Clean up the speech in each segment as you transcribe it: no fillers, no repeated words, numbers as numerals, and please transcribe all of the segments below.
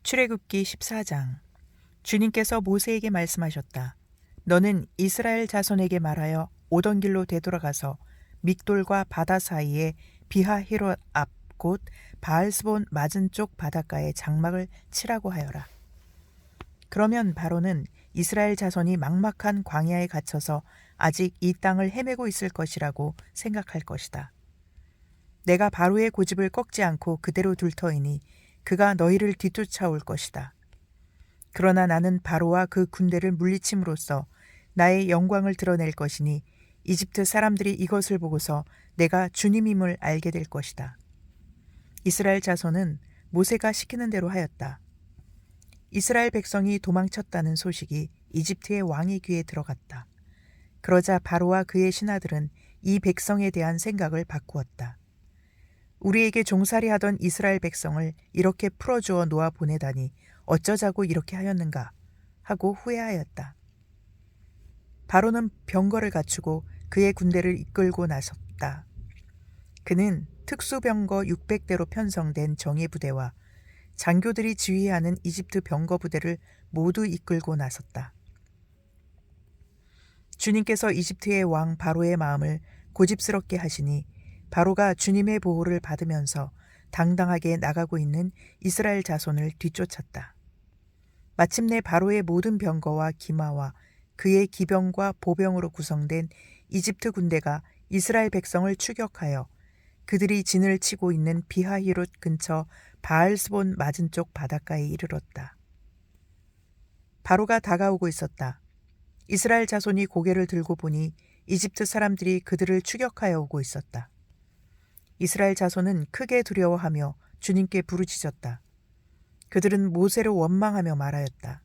출애굽기 14장. 주님께서 모세에게 말씀하셨다. 너는 이스라엘 자손에게 말하여 오던 길로 되돌아가서 믹돌과 바다 사이에 비하히롯 앞 곧 바알스본 맞은 쪽 바닷가에 장막을 치라고 하여라. 그러면 바로는 이스라엘 자손이 막막한 광야에 갇혀서 아직 이 땅을 헤매고 있을 것이라고 생각할 것이다. 내가 바로의 고집을 꺾지 않고 그대로 둘 터이니 그가 너희를 뒤쫓아올 것이다. 그러나 나는 바로와 그 군대를 물리침으로써 나의 영광을 드러낼 것이니 이집트 사람들이 이것을 보고서 내가 주님임을 알게 될 것이다. 이스라엘 자손은 모세가 시키는 대로 하였다. 이스라엘 백성이 도망쳤다는 소식이 이집트의 왕의 귀에 들어갔다. 그러자 바로와 그의 신하들은 이 백성에 대한 생각을 바꾸었다. 우리에게 종살이 하던 이스라엘 백성을 이렇게 풀어주어 놓아 보내다니 어쩌자고 이렇게 하였는가 하고 후회하였다. 바로는 병거를 갖추고 그의 군대를 이끌고 나섰다. 그는 특수병거 600대로 편성된 정예부대와 장교들이 지휘하는 이집트 병거 부대를 모두 이끌고 나섰다. 주님께서 이집트의 왕 바로의 마음을 고집스럽게 하시니 바로가 주님의 보호를 받으면서 당당하게 나가고 있는 이스라엘 자손을 뒤쫓았다. 마침내 바로의 모든 병거와 기마와 그의 기병과 보병으로 구성된 이집트 군대가 이스라엘 백성을 추격하여 그들이 진을 치고 있는 비하히롯 근처 바알스본 맞은 쪽 바닷가에 이르렀다. 바로가 다가오고 있었다. 이스라엘 자손이 고개를 들고 보니 이집트 사람들이 그들을 추격하여 오고 있었다. 이스라엘 자손은 크게 두려워하며 주님께 부르짖었다. 그들은 모세를 원망하며 말하였다.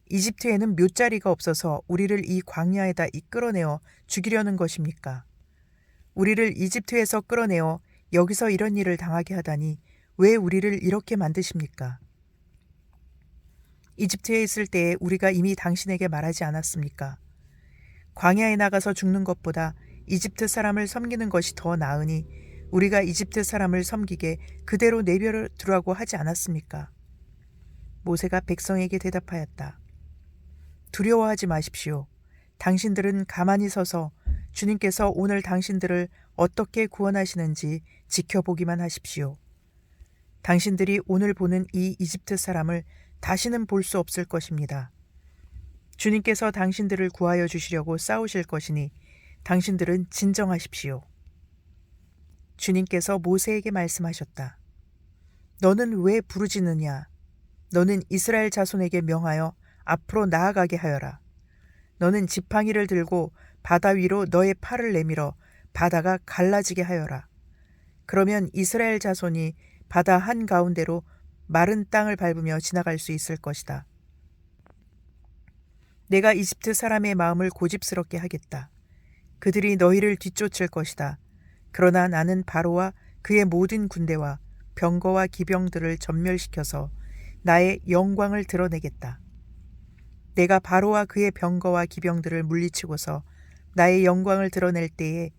이집트에는 묫자리가 없어서 우리를 이 광야에다 이끌어내어 죽이려는 것입니까? 우리를 이집트에서 끌어내어 여기서 이런 일을 당하게 하다니 왜 우리를 이렇게 만드십니까? 이집트에 있을 때에 우리가 이미 당신에게 말하지 않았습니까? 광야에 나가서 죽는 것보다 이집트 사람을 섬기는 것이 더 나으니 우리가 이집트 사람을 섬기게 그대로 내버려 두라고 하지 않았습니까? 모세가 백성에게 대답하였다. 두려워하지 마십시오. 당신들은 가만히 서서 주님께서 오늘 당신들을 어떻게 구원하시는지 지켜보기만 하십시오. 당신들이 오늘 보는 이 이집트 사람을 다시는 볼 수 없을 것입니다. 주님께서 당신들을 구하여 주시려고 싸우실 것이니 당신들은 진정하십시오. 주님께서 모세에게 말씀하셨다. 너는 왜 부르짖느냐? 너는 이스라엘 자손에게 명하여 앞으로 나아가게 하여라. 너는 지팡이를 들고 바다 위로 너의 팔을 내밀어 바다가 갈라지게 하여라. 그러면 이스라엘 자손이 바다 한가운데로 마른 땅을 밟으며 지나갈 수 있을 것이다. 내가 이집트 사람의 마음을 고집스럽게 하겠다. 그들이 너희를 뒤쫓을 것이다. 그러나 나는 바로와 그의 모든 군대와 병거와 기병들을 전멸시켜서 나의 영광을 드러내겠다. 내가 바로와 그의 병거와 기병들을 물리치고서 나의 영광을 드러낼 때에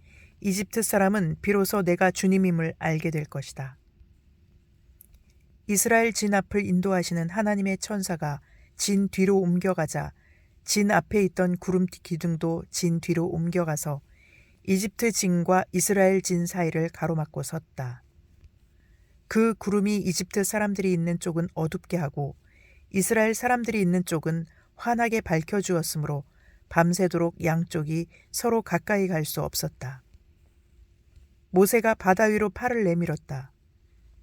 이집트 사람은 비로소 내가 주님임을 알게 될 것이다. 이스라엘 진 앞을 인도하시는 하나님의 천사가 진 뒤로 옮겨가자 진 앞에 있던 구름 기둥도 진 뒤로 옮겨가서 이집트 진과 이스라엘 진 사이를 가로막고 섰다. 그 구름이 이집트 사람들이 있는 쪽은 어둡게 하고 이스라엘 사람들이 있는 쪽은 환하게 밝혀주었으므로 밤새도록 양쪽이 서로 가까이 갈 수 없었다. 모세가 바다 위로 팔을 내밀었다.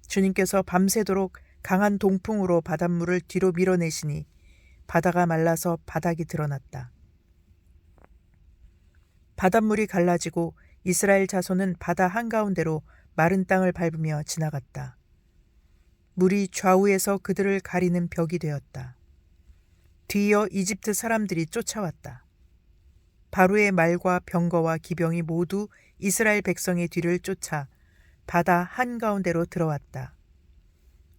주님께서 밤새도록 강한 동풍으로 바닷물을 뒤로 밀어내시니 바다가 말라서 바닥이 드러났다. 바닷물이 갈라지고 이스라엘 자손은 바다 한가운데로 마른 땅을 밟으며 지나갔다. 물이 좌우에서 그들을 가리는 벽이 되었다. 뒤이어 이집트 사람들이 쫓아왔다. 바로의 말과 병거와 기병이 모두 이스라엘 백성의 뒤를 쫓아 바다 한가운데로 들어왔다.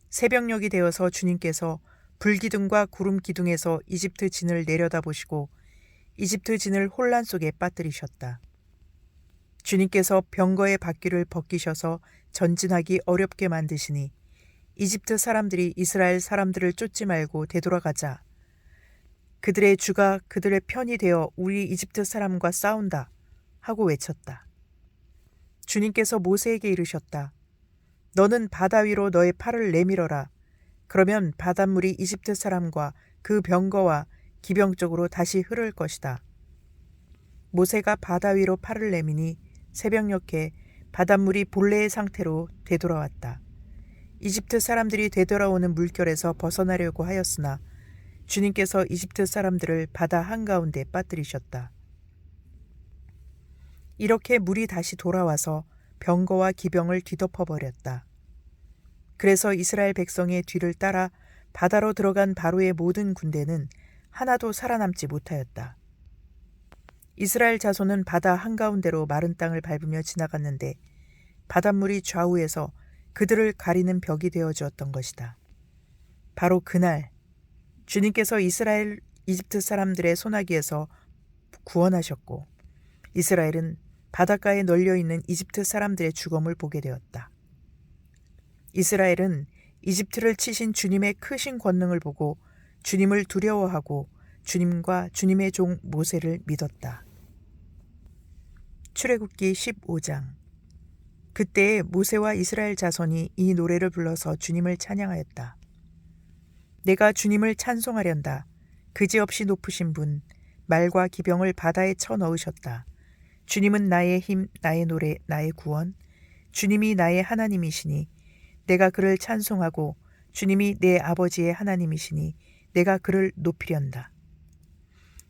새벽녘이 되어서 주님께서 불기둥과 구름 기둥에서 이집트 진을 내려다보시고 이집트 진을 혼란 속에 빠뜨리셨다. 주님께서 병거의 바퀴를 벗기셔서 전진하기 어렵게 만드시니 이집트 사람들이 이스라엘 사람들을 쫓지 말고 되돌아가자. 그들의 주가 그들의 편이 되어 우리 이집트 사람과 싸운다 하고 외쳤다. 주님께서 모세에게 이르셨다. 너는 바다 위로 너의 팔을 내밀어라. 그러면 바닷물이 이집트 사람과 그 병거와 기병 쪽으로 다시 흐를 것이다. 모세가 바다 위로 팔을 내미니 새벽녘에 바닷물이 본래의 상태로 되돌아왔다. 이집트 사람들이 되돌아오는 물결에서 벗어나려고 하였으나 주님께서 이집트 사람들을 바다 한가운데 빠뜨리셨다. 이렇게 물이 다시 돌아와서 병거와 기병을 뒤덮어버렸다. 그래서 이스라엘 백성의 뒤를 따라 바다로 들어간 바로의 모든 군대는 하나도 살아남지 못하였다. 이스라엘 자손은 바다 한가운데로 마른 땅을 밟으며 지나갔는데 바닷물이 좌우에서 그들을 가리는 벽이 되어 주었던 것이다. 바로 그날 주님께서 이스라엘 이집트 사람들의 소나기에서 구원하셨고 이스라엘은 바닷가에 널려있는 이집트 사람들의 죽음을 보게 되었다. 이스라엘은 이집트를 치신 주님의 크신 권능을 보고 주님을 두려워하고 주님과 주님의 종 모세를 믿었다. 출애굽기 15장. 그때 모세와 이스라엘 자손이 이 노래를 불러서 주님을 찬양하였다. 내가 주님을 찬송하련다. 그지없이 높으신 분, 말과 기병을 바다에 쳐 넣으셨다. 주님은 나의 힘, 나의 노래, 나의 구원. 주님이 나의 하나님이시니 내가 그를 찬송하고 주님이 내 아버지의 하나님이시니 내가 그를 높이련다.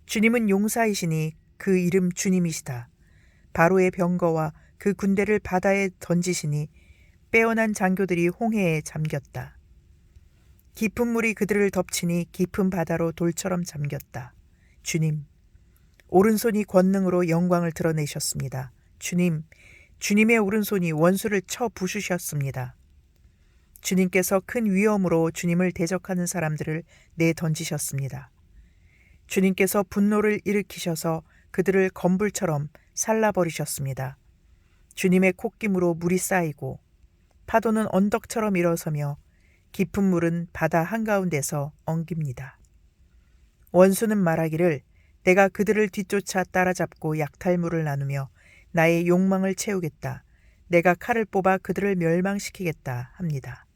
주님은 용사이시니 그 이름 주님이시다. 바로의 병거와 그 군대를 바다에 던지시니 빼어난 장교들이 홍해에 잠겼다. 깊은 물이 그들을 덮치니 깊은 바다로 돌처럼 잠겼다. 주님, 오른손이 권능으로 영광을 드러내셨습니다. 주님, 주님의 오른손이 원수를 쳐 부수셨습니다. 주님께서 큰 위엄으로 주님을 대적하는 사람들을 내던지셨습니다. 주님께서 분노를 일으키셔서 그들을 검불처럼 살라버리셨습니다. 주님의 콧김으로 물이 쌓이고 파도는 언덕처럼 일어서며 깊은 물은 바다 한가운데서 엉깁니다. 원수는 말하기를 내가 그들을 뒤쫓아 따라잡고 약탈물을 나누며 나의 욕망을 채우겠다. 내가 칼을 뽑아 그들을 멸망시키겠다 합니다.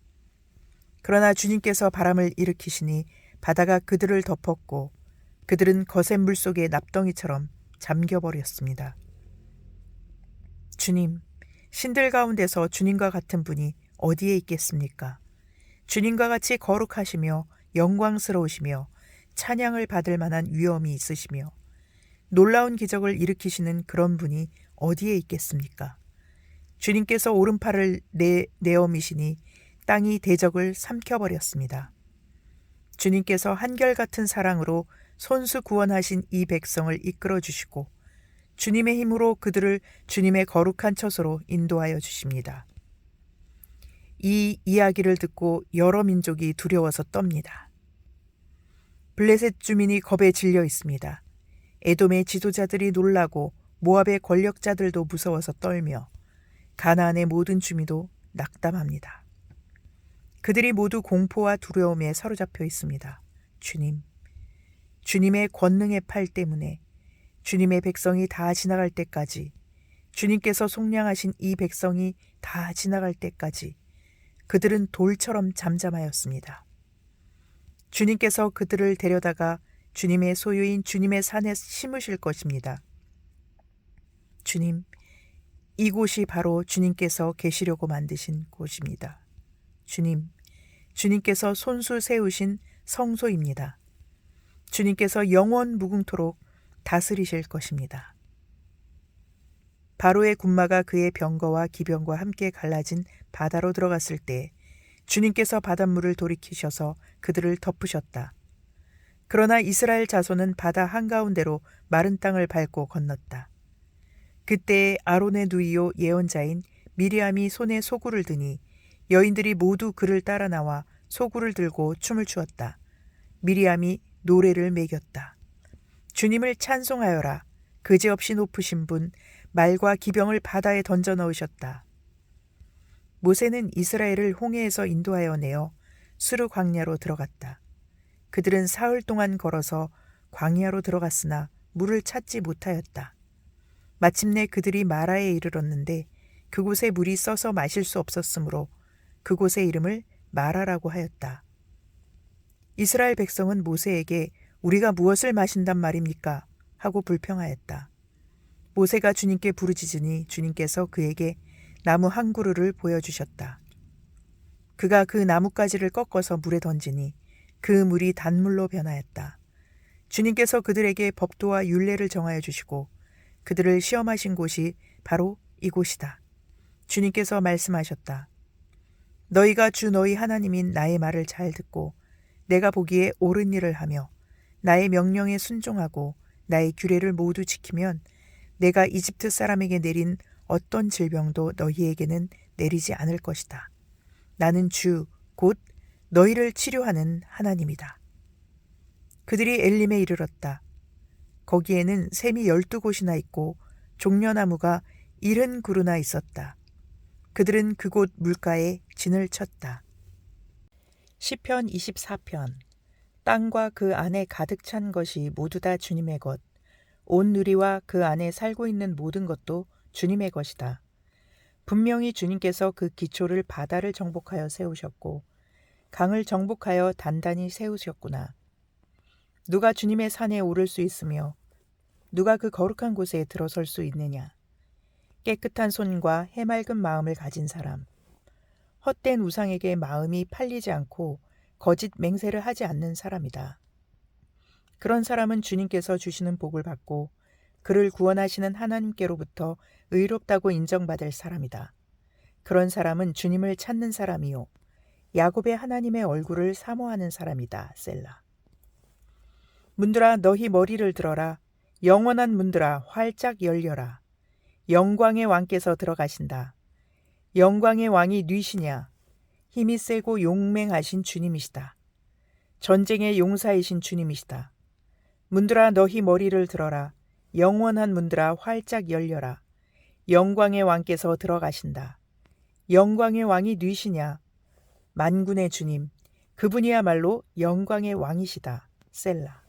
그러나 주님께서 바람을 일으키시니 바다가 그들을 덮었고 그들은 거센 물속의 납덩이처럼 잠겨버렸습니다. 주님, 신들 가운데서 주님과 같은 분이 어디에 있겠습니까? 주님과 같이 거룩하시며 영광스러우시며 찬양을 받을 만한 위엄이 있으시며 놀라운 기적을 일으키시는 그런 분이 어디에 있겠습니까? 주님께서 오른팔을 내어미시니 땅이 대적을 삼켜버렸습니다. 주님께서 한결같은 사랑으로 손수 구원하신 이 백성을 이끌어 주시고 주님의 힘으로 그들을 주님의 거룩한 처소로 인도하여 주십니다. 이 이야기를 듣고 여러 민족이 두려워서 떱니다. 블레셋 주민이 겁에 질려 있습니다. 에돔의 지도자들이 놀라고 모압의 권력자들도 무서워서 떨며 가나안의 모든 주민도 낙담합니다. 그들이 모두 공포와 두려움에 사로잡혀 있습니다. 주님, 주님의 권능의 팔 때문에 주님의 백성이 다 지나갈 때까지, 주님께서 속량하신 이 백성이 다 지나갈 때까지 그들은 돌처럼 잠잠하였습니다. 주님께서 그들을 데려다가 주님의 소유인 주님의 산에 심으실 것입니다. 주님, 이곳이 바로 주님께서 계시려고 만드신 곳입니다. 주님, 주님께서 손수 세우신 성소입니다. 주님께서 영원 무궁토록 다스리실 것입니다. 바로의 군마가 그의 병거와 기병과 함께 갈라진 바다로 들어갔을 때 주님께서 바닷물을 돌이키셔서 그들을 덮으셨다. 그러나 이스라엘 자손은 바다 한가운데로 마른 땅을 밟고 건넜다. 그때 아론의 누이요 예언자인 미리암이 손에 소구를 드니 여인들이 모두 그를 따라 나와 소구를 들고 춤을 추었다. 미리암이 노래를 매겼다. 주님을 찬송하여라. 그지없이 높으신 분, 말과 기병을 바다에 던져 넣으셨다. 모세는 이스라엘을 홍해에서 인도하여 내어 수르 광야로 들어갔다. 그들은 사흘 동안 걸어서 광야로 들어갔으나 물을 찾지 못하였다. 마침내 그들이 마라에 이르렀는데 그곳에 물이 써서 마실 수 없었으므로 그곳의 이름을 마라라고 하였다. 이스라엘 백성은 모세에게 우리가 무엇을 마신단 말입니까? 하고 불평하였다. 모세가 주님께 부르짖으니 주님께서 그에게 나무 한 그루를 보여주셨다. 그가 그 나뭇가지를 꺾어서 물에 던지니 그 물이 단물로 변하였다. 주님께서 그들에게 법도와 율례를 정하여 주시고 그들을 시험하신 곳이 바로 이곳이다. 주님께서 말씀하셨다. 너희가 주 너희 하나님인 나의 말을 잘 듣고 내가 보기에 옳은 일을 하며 나의 명령에 순종하고 나의 규례를 모두 지키면 내가 이집트 사람에게 내린 어떤 질병도 너희에게는 내리지 않을 것이다. 나는 주, 곧 너희를 치료하는 하나님이다. 그들이 엘림에 이르렀다. 거기에는 샘이 12곳이나 있고 종려나무가 70그루나 있었다. 그들은 그곳 물가에 진을 쳤다. 시편 24편. 땅과 그 안에 가득 찬 것이 모두 다 주님의 것. 온 누리와 그 안에 살고 있는 모든 것도 주님의 것이다. 분명히 주님께서 그 기초를 바다를 정복하여 세우셨고 강을 정복하여 단단히 세우셨구나. 누가 주님의 산에 오를 수 있으며 누가 그 거룩한 곳에 들어설 수 있느냐. 깨끗한 손과 해맑은 마음을 가진 사람, 헛된 우상에게 마음이 팔리지 않고 거짓 맹세를 하지 않는 사람이다. 그런 사람은 주님께서 주시는 복을 받고 그를 구원하시는 하나님께로부터 의롭다고 인정받을 사람이다. 그런 사람은 주님을 찾는 사람이요 야곱의 하나님의 얼굴을 사모하는 사람이다. 셀라. 문들아 너희 머리를 들어라. 영원한 문들아 활짝 열려라. 영광의 왕께서 들어가신다. 영광의 왕이 누이시냐? 힘이 세고 용맹하신 주님이시다. 전쟁의 용사이신 주님이시다. 문들아 너희 머리를 들어라. 영원한 문들아 활짝 열려라. 영광의 왕께서 들어가신다. 영광의 왕이 누이시냐? 만군의 주님, 그분이야말로 영광의 왕이시다. 셀라.